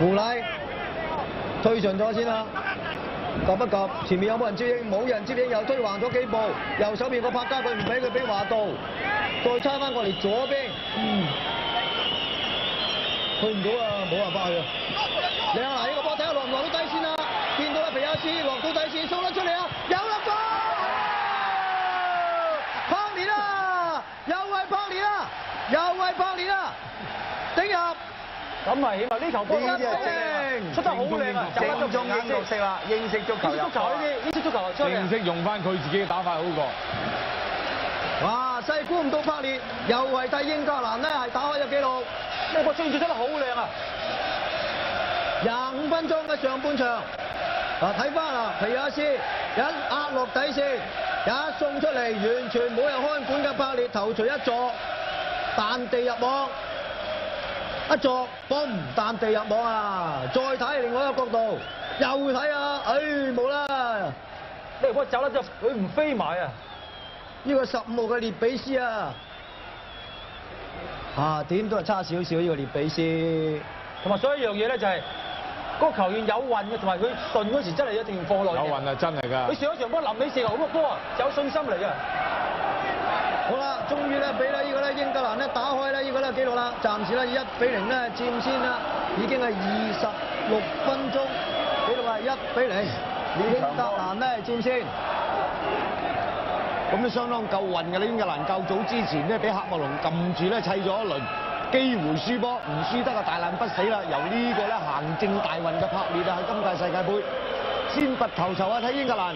胡禮推進咗先啦，及一及前面有冇人接應？冇人接應，又推橫咗幾步，右手邊個柏嘉佢唔俾佢俾華道，再叉翻過嚟左邊，去唔到啊，冇辦法去啊！靚啊！嗱，呢個波睇下落唔落到底線啊！見到啦，皮亞斯落到底線，掃得出嚟啊！有啦，波！柏連啊！又係柏連啊！又係柏連啊！頂入！咁啊，起碼呢球波呢啲係出得好靚啊！正宗英國式啦，英式足球入波。英式足球出嚟。正式用翻佢自己嘅打法好過。哇！細估唔到柏連又係替英格蘭咧係打開咗紀錄。呢個追住出得好靚啊！25分鐘嘅上半場，睇翻啊，皮亞斯一壓落底線，一送出嚟，完全冇人看管嘅柏連頭槌一撞，彈地入網，一撞，嘣，彈地入網啊！再睇另外一個角度，又睇啊，冇啦！呢個波走得咗，佢唔飛埋啊！呢個15號嘅列比斯啊，點都係差少少呢個列比斯。同埋所以一樣嘢咧就係、嗰個球員有運嘅，同埋佢順嗰時真係一定要放落。有運啊，真係㗎！佢上一場波臨尾射球嗰個波啊，有信心嚟嘅。好啦，終於咧俾咧呢個咧英格蘭咧打開咧呢個咧紀錄啦，暫時咧1-0咧佔先啦，已經係26分鐘，紀錄係1-0，英格蘭咧佔先。咁都相當夠運嘅啦，英格蘭較早之前咧俾喀麥隆撳住咧砌咗一輪，機會輸波，唔輸得啊大難不死啦！由呢個咧行政大運嘅柏列啊，喺今屆世界盃先拔頭籌啊，睇英格蘭。